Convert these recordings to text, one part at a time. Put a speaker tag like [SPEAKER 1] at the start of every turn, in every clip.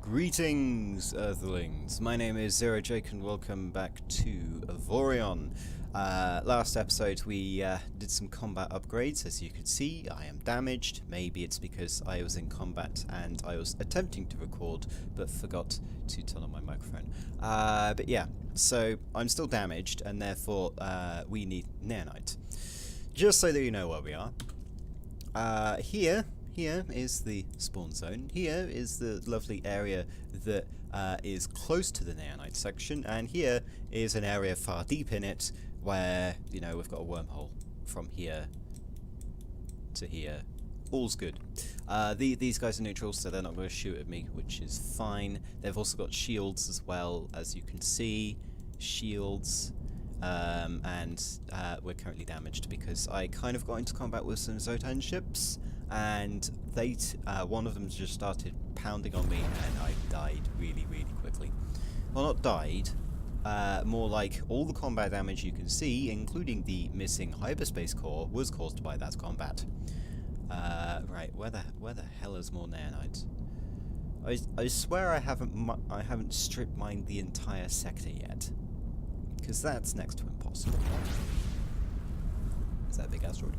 [SPEAKER 1] Greetings, Earthlings. My name is Zero Jake and welcome back to Avorion. Last episode we did some combat upgrades. As you could see, I am damaged. Maybe it's because I was in combat and I was attempting to record but forgot to turn on my microphone. But yeah, so I'm still damaged and therefore we need Naonite. Just so that you know where we are. Here is the spawn zone. Here is the lovely area that is close to the Naonite section, and here is an area far deep in it where, you know, we've got a wormhole from here to here. All's good. These guys are neutral, so they're not going to shoot at me, which is fine. They've also got shields as well, as you can see. Shields. And we're currently damaged because I kind of got into combat with some Zotan ships, and one of them just started pounding on me, and I died really, really quickly. Well, not died, more like all the combat damage you can see, including the missing hyperspace core, was caused by that combat. Right, where the hell is more Naonite? I swear I haven't strip mined the entire sector yet. Because that's next to impossible. Is that a big asteroid?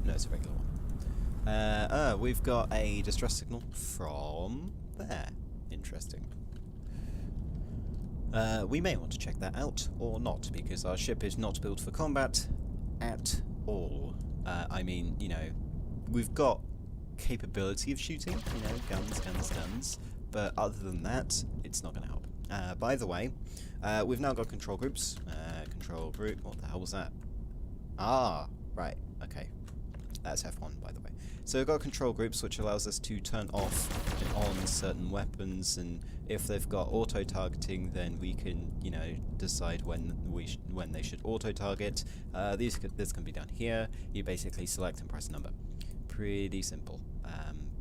[SPEAKER 1] No, it's a regular one. We've got a distress signal from there. Interesting. We may want to check that out, or not, because our ship is not built for combat at all. I mean, you know, we've got capability of shooting, you know, guns, but other than that, it's not going to help. By the way, we've now got control groups. Control group, what the hell was that? Ah, right, okay. That's F1, by the way. So we've got control groups, which allows us to turn off and on certain weapons, and if they've got auto-targeting, then we can, you know, decide when they should auto-target. This can be done here. You basically select and press a number. Pretty simple.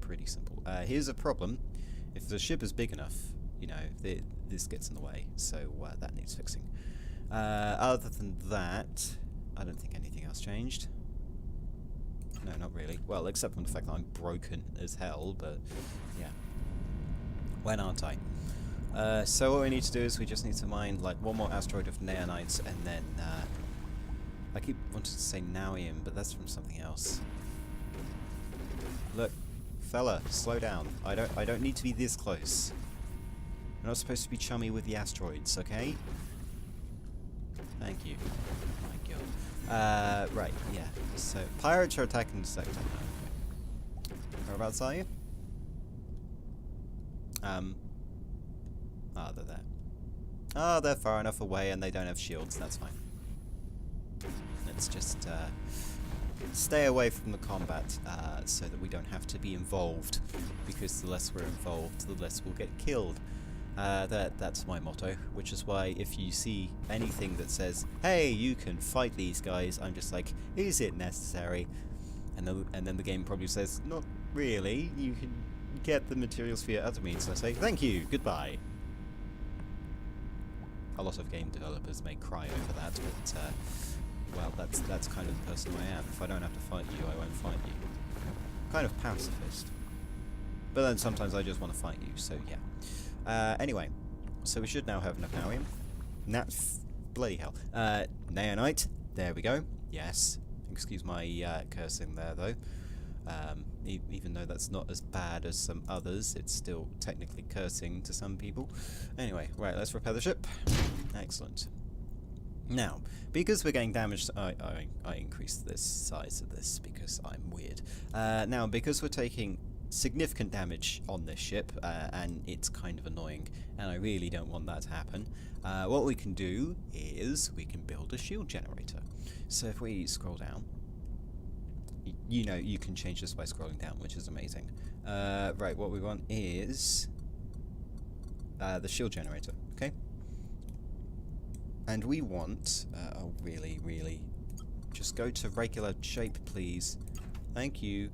[SPEAKER 1] Pretty simple. Here's a problem. If the ship is big enough, you know, this gets in the way, so that needs fixing. Other than that, I don't think anything else changed. No, not really. Well, except for the fact that I'm broken as hell, but yeah. When aren't I? So what we need to do is we just need to mine like one more asteroid of Naonites, and then I keep wanting to say Naoium, but that's from something else. Look, fella, slow down. I don't need to be this close. You're not supposed to be chummy with the asteroids, okay? Thank you. Oh my god. Right, yeah. So, pirates are attacking the sector now. Whereabouts are you? They're there. Oh, they're far enough away and they don't have shields, that's fine. Let's just, stay away from the combat, so that we don't have to be involved, because the less we're involved, the less we'll get killed. That's my motto, which is why if you see anything that says, hey, you can fight these guys, I'm just like, is it necessary? And then the game probably says, not really, you can get the materials for your other means, so I say, thank you, goodbye. A lot of game developers may cry over that, but, well, that's kind of the person I am. If I don't have to fight you, I won't fight you. Kind of pacifist. But then sometimes I just want to fight you, so yeah. Anyway, so we should now have enough Naoium. Bloody hell. Naonite, there we go. Yes. Excuse my cursing there, though. Even though that's not as bad as some others, it's still technically cursing to some people. Anyway, right, let's repair the ship. Excellent. Now, because we're getting damaged, I increased the size of this because I'm weird. Now, because we're taking significant damage on this ship, and it's kind of annoying, and I really don't want that to happen, what we can do is we can build a shield generator. So if we scroll down, you know, you can change this by scrolling down, which is amazing. Right, what we want is the shield generator, okay? And we want, oh really, just go to regular shape, please. Thank you.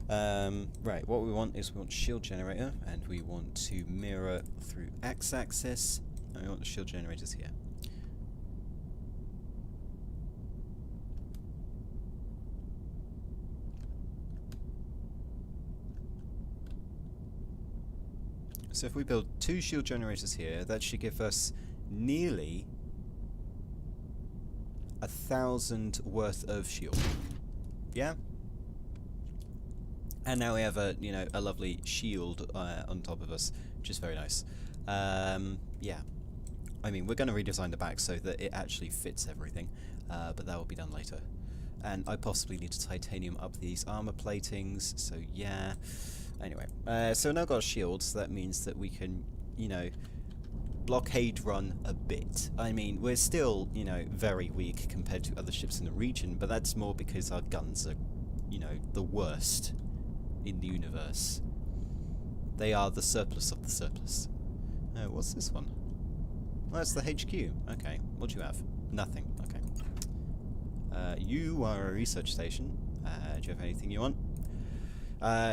[SPEAKER 1] Right, what we want is we want shield generator, and we want to mirror through x-axis, and we want the shield generators here. So if we build 2 shield generators here, that should give us nearly 1,000 worth of shield. Yeah? And now we have a, you know, a lovely shield on top of us, which is very nice. Yeah. I mean, we're going to redesign the back so that it actually fits everything, but that will be done later. And I possibly need to titanium up these armor platings, so yeah. Anyway, so now got shields, so that means that we can, you know, blockade run a bit. I mean, we're still, you know, very weak compared to other ships in the region, but that's more because our guns are, you know, the worst in the universe. They are the surplus of the surplus. What's this one? Oh, that's the HQ. Okay, what do you have? Nothing. Okay. You are a research station. Do you have anything you want?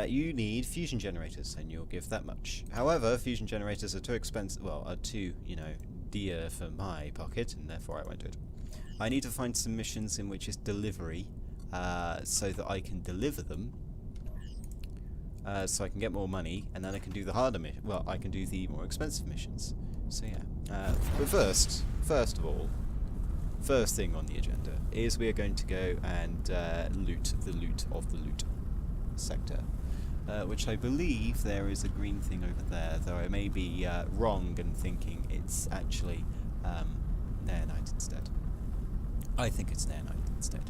[SPEAKER 1] You need fusion generators, and you'll give that much. However, fusion generators are too expensive, well, are too, you know, dear for my pocket, and therefore I won't do it. I need to find some missions in which is delivery, so that I can deliver them, so I can get more money, and then I can do the harder mission. Well, I can do the more expensive missions. So yeah. But first of all, first thing on the agenda is we are going to go and loot the loot of the loot sector, which I believe there is a green thing over there, though I may be wrong and thinking it's actually Naonite instead. I think it's Naonite instead.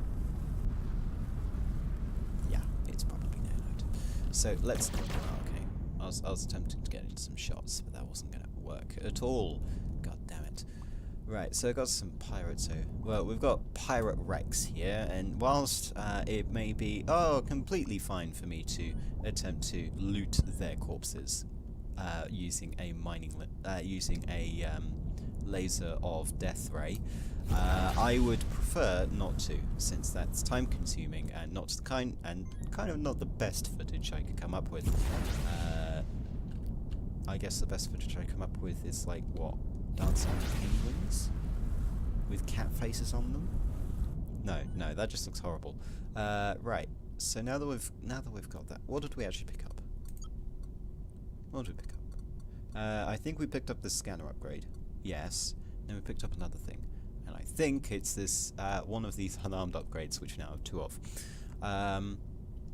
[SPEAKER 1] Yeah, it's probably Naonite. So let's... okay, I was attempting to get into some shots, but that wasn't going to work at all. God damn it. Right, so I've got some pirates here. Well, we've got pirate wrecks here, and whilst it may be, completely fine for me to attempt to loot their corpses using a laser of death ray, I would prefer not to, since that's time consuming and not the kind of not the best footage I could come up with. I guess the best footage I come up with is like what? Dancing penguins with cat faces on them? No, that just looks horrible. Right. So now that we've got that, what did we actually pick up? What did we pick up? I think we picked up the scanner upgrade. Yes. Then we picked up another thing, and I think it's this one of these unarmed upgrades, which we now have 2 of.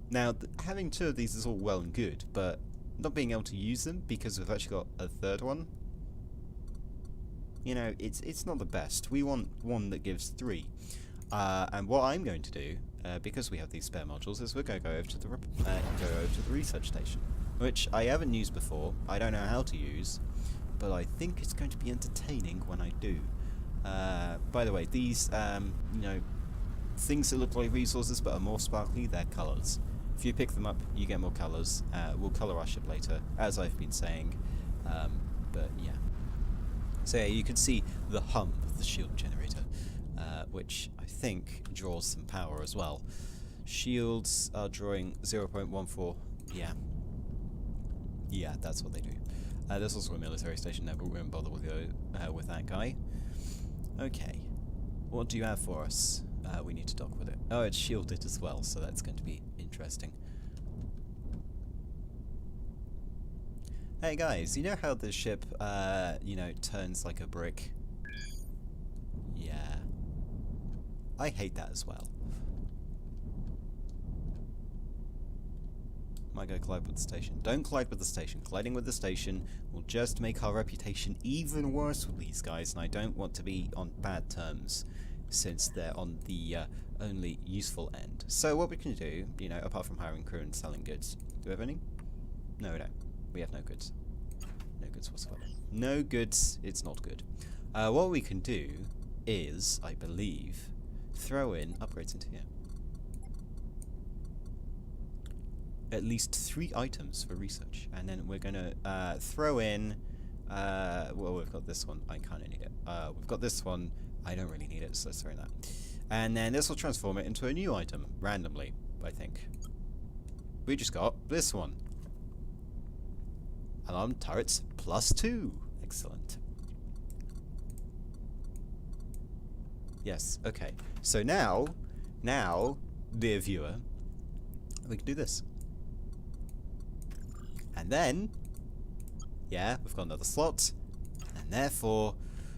[SPEAKER 1] Now, having 2 of these is all well and good, but not being able to use them because we've actually got a 3rd one. You know, it's not the best. We want one that gives 3. And what I'm going to do, because we have these spare modules, is we're going to go over to the research station, which I haven't used before. I don't know how to use, but I think it's going to be entertaining when I do. By the way, these you know, things that look like resources but are more sparkly, they're colours. If you pick them up, you get more colours. We'll colour our ship later, as I've been saying. But yeah. So yeah, you can see the hum of the shield generator, which I think draws some power as well. Shields are drawing 0.14. Yeah. Yeah, that's what they do. There's also a military station there, but we won't bother with that guy. Okay. What do you have for us? We need to dock with it. Oh, it's shielded as well, so that's going to be interesting. Hey guys, you know how the ship, you know, turns like a brick? Yeah. I hate that as well. Might go collide with the station. Don't collide with the station. Colliding with the station will just make our reputation even worse with these guys, and I don't want to be on bad terms, since they're on the only useful end. So what we can do, you know, apart from hiring crew and selling goods, do we have any? No, we don't. We have no goods. No goods whatsoever. No goods, it's not good. What we can do is, I believe, throw in upgrades into here. At least 3 items for research. And then we're going to throw in... well, we've got this one. I kind of need it. We've got this one. I don't really need it, so let's throw in that. And then this will transform it into a new item, randomly, I think. We just got this one. Alarm turrets +2. Excellent. Yes, okay. So now, dear viewer, we can do this. And then, Yeah, we've got another slot, and therefore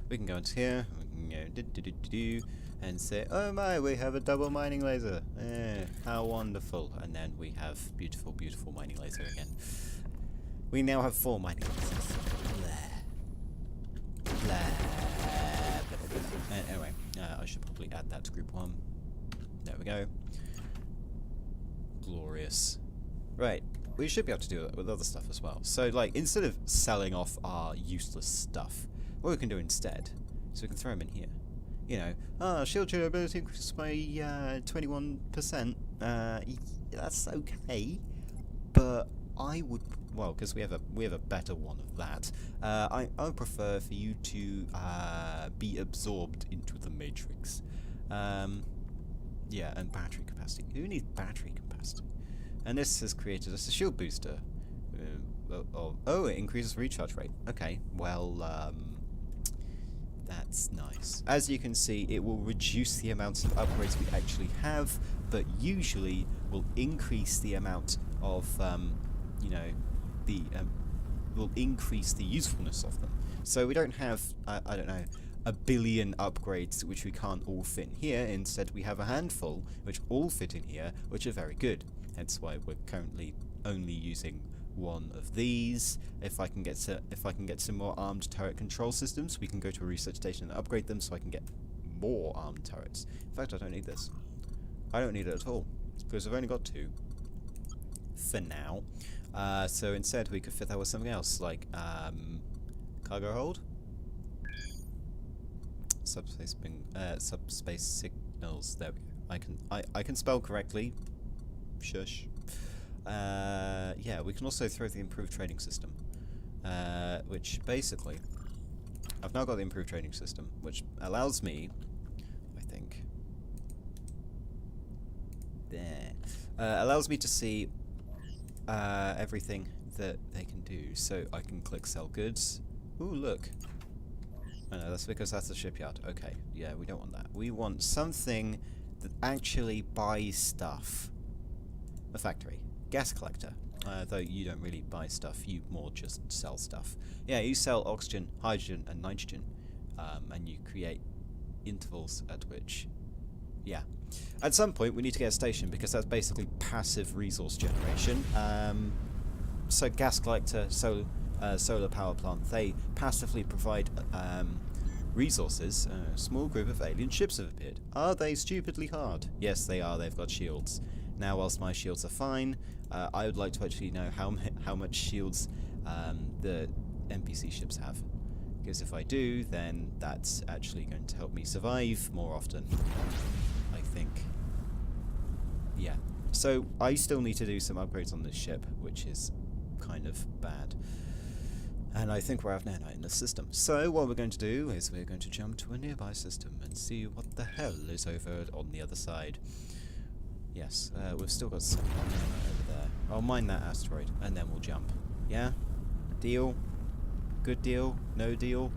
[SPEAKER 1] we can go into here, we can go and say, oh my, we have a double mining laser. How wonderful. And then we have beautiful, beautiful mining laser again. We now have 4 mining lasers. Blah. Blah. Anyway, I should probably add that to group 1. There we go. Glorious. Right, we should be able to do it with other stuff as well. So, like, instead of selling off our useless stuff, what we can do instead is we can throw them in here. You know, shield durability increases by 21%. That's okay, but I would, well, because we have a better one of that. I would prefer for you to be absorbed into the matrix. Yeah, and battery capacity. Who needs battery capacity? And this has created us a shield booster. Oh, it increases recharge rate. Okay, well, that's nice. As you can see, it will reduce the amount of upgrades we actually have, but usually will increase the amount of, you know, will increase the usefulness of them. So we don't have, I don't know, a billion upgrades which we can't all fit in here. Instead, we have a handful which all fit in here, which are very good. Hence why we're currently only using one of these. If I can get some more armed turret control systems, we can go to a research station and upgrade them so I can get more armed turrets. In fact, I don't need this. I don't need it at all because I've only got 2 for now. So instead, we could fit that with something else, like cargo hold, subspace signals. There we go. I can spell correctly. Shush. Yeah, we can also throw the improved trading system, which basically, I've now got the improved trading system, which allows me, I think, there, allows me to see everything that they can do. So I can click sell goods. Ooh, look. Oh no, that's because that's a shipyard. Okay, yeah, we don't want that. We want something that actually buys stuff. A factory. Gas collector. Though you don't really buy stuff, you more just sell stuff. Yeah, you sell oxygen, hydrogen, and nitrogen. And you create intervals at which... Yeah. At some point, we need to get a station, because that's basically passive resource generation. So gas collector, solar power plant, they passively provide resources. A small group of alien ships have appeared. Are they stupidly hard? Yes, they are. They've got shields. Now, whilst my shields are fine, I would like to actually know how much shields the NPC ships have. Because if I do, then that's actually going to help me survive more often, I think. Yeah. So, I still need to do some upgrades on this ship, which is kind of bad. And I think we're out of Naonite in the system. So, what we're going to do is we're going to jump to a nearby system and see what the hell is over on the other side. Yes, we've still got some over there. I'll mine that asteroid, and then we'll jump. Yeah? Deal? Good deal? No deal?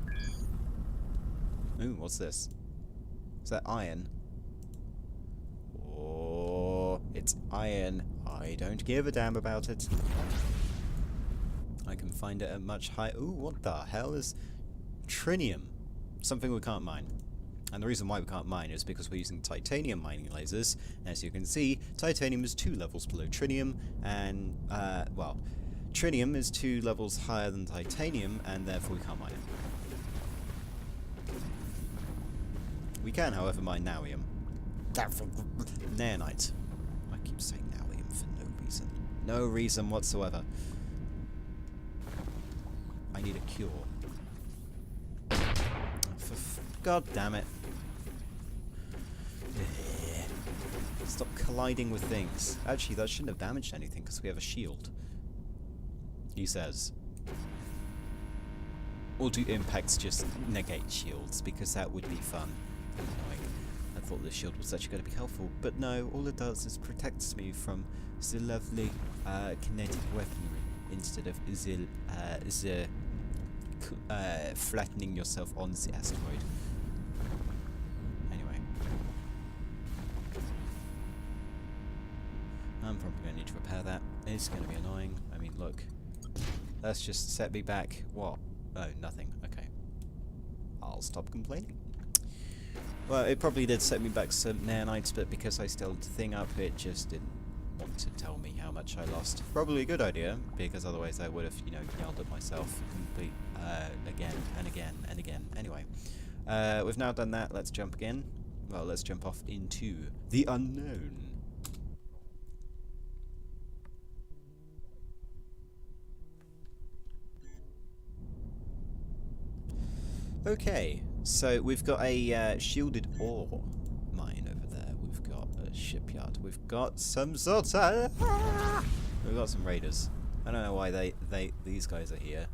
[SPEAKER 1] Ooh, what's this? Is that iron? Oh, it's iron. I don't give a damn about it. I can find it at much higher... Ooh, what the hell is... Trinium. Something we can't mine. And the reason why we can't mine is because we're using titanium mining lasers. As you can see, titanium is 2 levels below trinium, and, well, trinium is 2 levels higher than titanium, and therefore we can't mine it. We can, however, mine nawium. Naonite. I keep saying nawium for no reason. No reason whatsoever. I need a cure. God damn it. Stop colliding with things. Actually, that shouldn't have damaged anything because we have a shield. He says. Or do impacts just negate shields? Because that would be fun. Annoying. I thought the shield was actually going to be helpful, but no, all it does is protects me from the lovely kinetic weaponry instead of the flattening yourself on the asteroid. Anyway. I'm probably going to need to repair that. It's going to be annoying. I mean, look. Let's just set me back. What? Oh, nothing. Okay. I'll stop complaining. Well, it probably did set me back some Naonites, but because I still had the thing up, it just didn't want to tell me how much I lost. Probably a good idea, because otherwise I would have, you know, yelled at myself again and again and again. Anyway, we've now done that. Let's jump again. Well, let's jump off into the unknown. Okay, so we've got a shielded ore mine over there. We've got a shipyard. We've got some sort of... We've got some raiders. I don't know why these guys are here,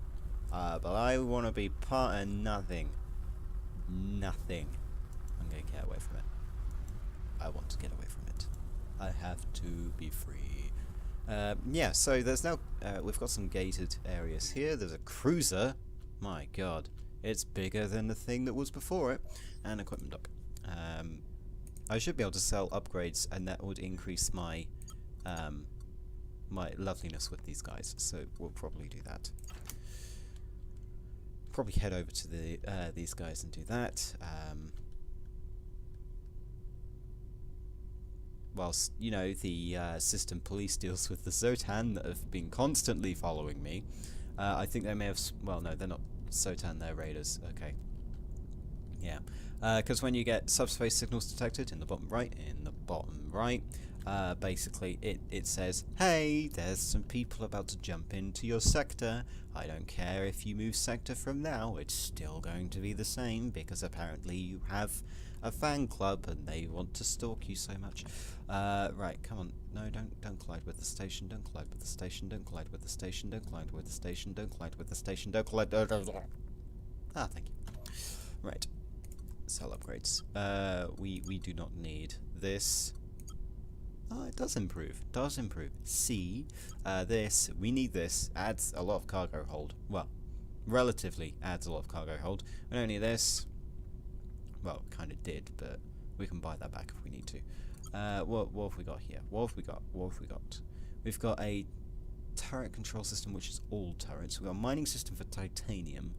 [SPEAKER 1] but I want to be part of nothing. Nothing. I'm going to get away from it. I want to get away from it. I have to be free. Yeah, so there's now... we've got some gated areas here. There's a cruiser. My god. It's bigger than the thing that was before it. And equipment dock. I should be able to sell upgrades, and that would increase my my loveliness with these guys. So we'll probably do that. Probably head over to the these guys and do that. Whilst, you know, the system police deals with the Zotan that have been constantly following me. I think they may have... well, no, they're not Zotan, they're raiders. Okay. Yeah. Because when you get subspace signals detected in the bottom right, basically it says, hey, there's some people about to jump into your sector. I don't care if you move sector from now, it's still going to be the same, because apparently you have a fan club and they want to stalk you so much. Right, come on. No, don't collide with the station, don't collide with the station, don't collide with the station, don't collide with the station, don't collide with the station, don't collide... Ah, thank you. Right. Sell upgrades. We do not need this. Oh, it does improve. Does improve. C. This. We need this. Adds a lot of cargo hold. Well, relatively adds a lot of cargo hold. We don't need this. Well, kind of did, but we can buy that back if we need to. What have we got here? What have we got? What have we got? We've got a turret control system, which is all turrets. We've got a mining system for titanium.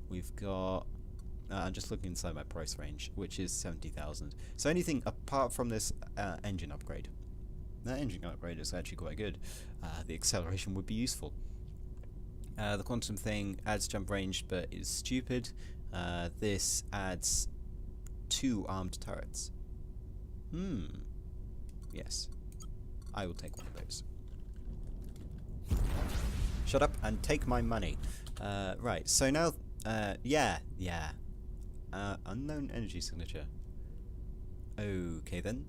[SPEAKER 1] We've got... I'm just looking inside my price range, which is 70,000. So anything apart from this engine upgrade. That engine upgrade is actually quite good. The acceleration would be useful. The quantum thing adds jump range, but is stupid. This adds 2 armed turrets. Yes. I will take one of those. Shut up and take my money. Right, so now... yeah. Unknown energy signature. Okay then.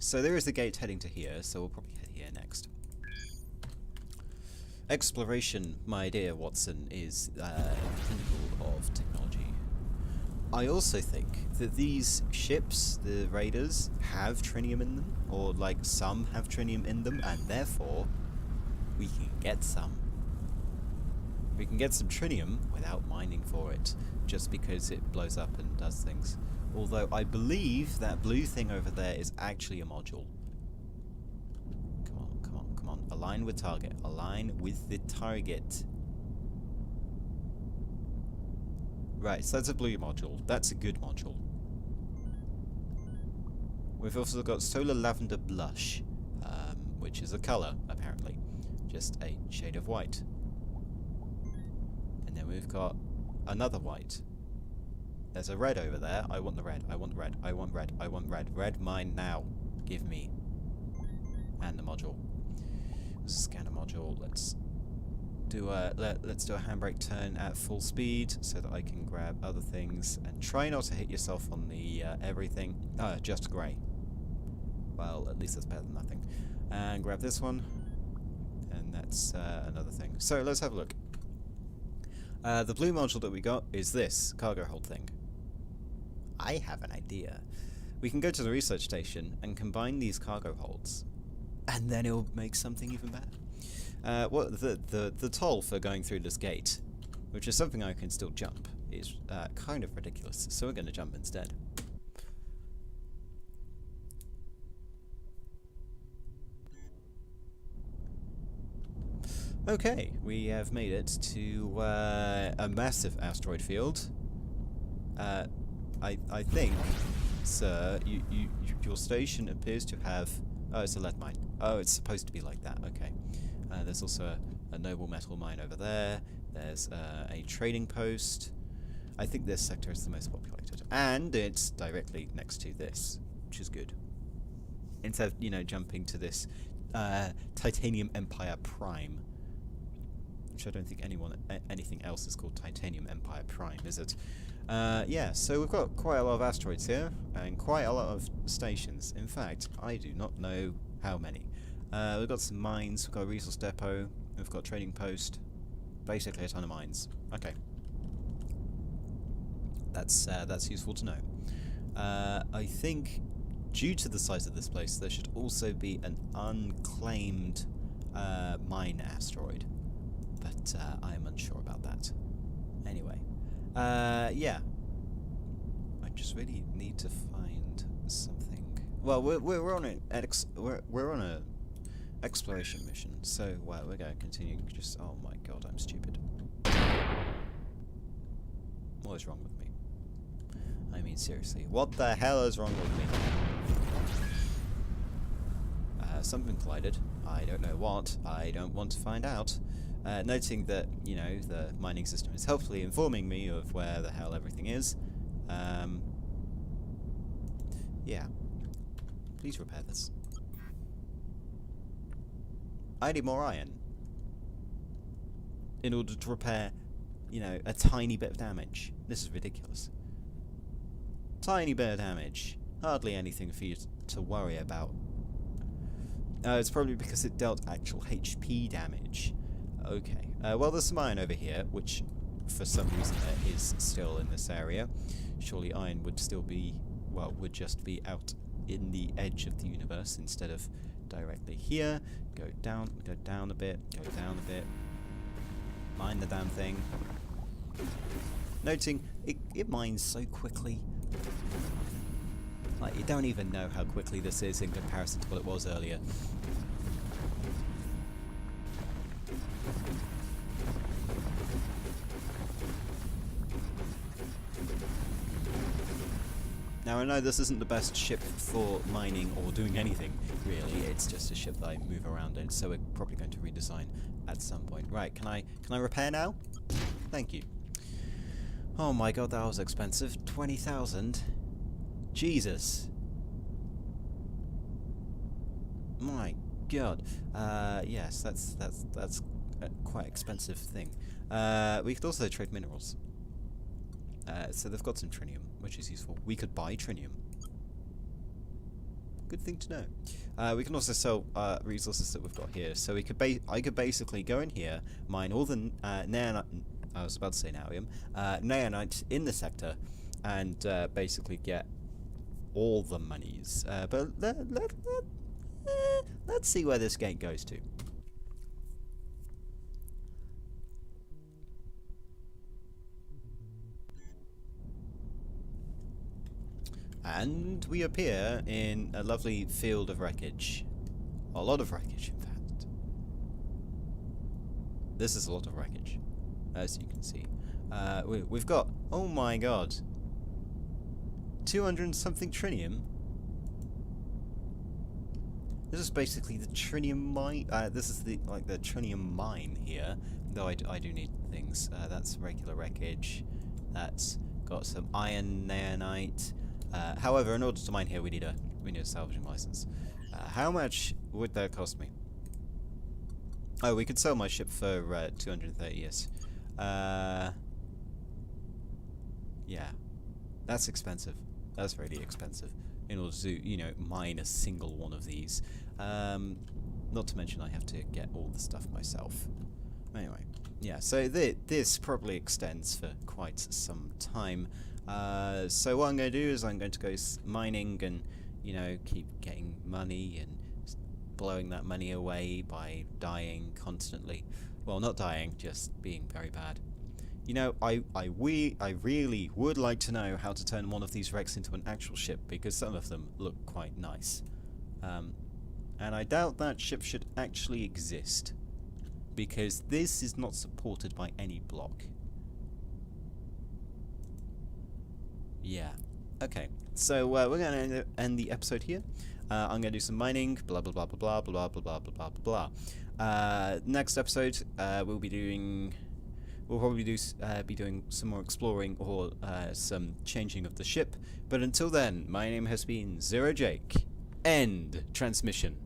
[SPEAKER 1] So there is a gate heading to here, so we'll probably head here next. Exploration, my dear Watson, is the pinnacle of technology. I also think that these ships, the raiders, have trinium in them, or like some have trinium in them, and therefore we can get some. We can get some trinium without mining for it, just because it blows up and does things. Although I believe that blue thing over there is actually a module. Come on, come on, come on. Align with target. Align with the target. Right, so that's a blue module. That's a good module. We've also got Solar Lavender Blush, which is a colour, apparently. Just a shade of white. And then we've got another white. There's a red over there. I want the red. I want red. I want red. I want red. Red mine now. Give me. And the module. Scanner module. Let's do a handbrake turn at full speed so that I can grab other things and try not to hit yourself on the everything. Just grey. Well, at least that's better than nothing. And grab this one. And that's another thing. So let's have a look. The blue module that we got is this cargo hold thing. I have an idea. We can go to the research station and combine these cargo holds, and then it'll make something even better. What the toll for going through this gate, which is something I can still jump, is kind of ridiculous. So we're going to jump instead. Okay, we have made it to a massive asteroid field. I think, sir, your station appears to have... Oh, it's a lead mine. Oh, it's supposed to be like that. Okay. There's also a noble metal mine over there. There's a trading post. I think this sector is the most populated. And it's directly next to this, which is good. Instead of, you know, jumping to this Titanium Empire Prime, which I don't think anything else is called Titanium Empire Prime, is it? Yeah, so we've got quite a lot of asteroids here, and quite a lot of stations. In fact, I do not know how many. We've got some mines, we've got a resource depot, we've got a trading post, basically a ton of mines. Okay. That's useful to know. I think, due to the size of this place, there should also be an unclaimed mine asteroid, but I'm unsure about that. Anyway, yeah. I just really need to find something. Well, we're on a exploration mission, so we're going to continue. Just oh my god, I'm stupid. What is wrong with me? I mean, seriously, what the hell is wrong with me? Something collided. I don't know what. I don't want to find out. Noting that, you know, the mining system is helpfully informing me of where the hell everything is. Yeah. Please repair this. I need more iron. In order to repair, you know, a tiny bit of damage. This is ridiculous. Tiny bit of damage. Hardly anything for you to worry about. It's probably because it dealt actual HP damage. Okay. Well, there's some iron over here, which for some reason is still in this area. Surely iron would still be, well, would just be out in the edge of the universe instead of directly here. Go down a bit, go down a bit. Mine the damn thing. Noting, it mines so quickly. Like, you don't even know how quickly this is in comparison to what it was earlier. Now, I know this isn't the best ship for mining or doing anything, really. It's just a ship that I move around in, so we're probably going to redesign at some point. Right, can I repair now? Thank you. Oh my god, that was expensive. 20,000. Jesus. My god. Yes, that's a quite expensive thing. We could also trade minerals. So they've got some trinium, which is useful. We could buy trinium. Good thing to know. We can also sell resources that we've got here. So we could I could basically go in here, mine all the I was about to say Naonite in the sector, and basically get all the monies. But let's see where this game goes to. And we appear in a lovely field of wreckage. A lot of wreckage, in fact. This is a lot of wreckage, as you can see. We've got, oh my god, 200 and something trinium. This is basically the trinium mine. This is the trinium mine here. Though I do need things. That's regular wreckage. That's got some iron naonite. However, in order to mine here, we need a salvaging license. How much would that cost me? Oh, we could sell my ship for 230. Yes. Yeah, that's expensive. That's really expensive. In order to, you know, mine a single one of these. Not to mention I have to get all the stuff myself. Anyway, yeah, so this probably extends for quite some time. So what I'm going to do is I'm going to go mining and, you know, keep getting money and blowing that money away by dying constantly. Well, not dying, just being very bad. You know, I really would like to know how to turn one of these wrecks into an actual ship, because some of them look quite nice. And I doubt that ship should actually exist, because this is not supported by any block. Yeah. Okay. So we're going to end the episode here. I'm going to do some mining, blah blah blah blah blah blah blah blah blah blah blah. Next episode, we'll probably be doing some more exploring or some changing of the ship. But until then, my name has been Zero Jake. End transmission.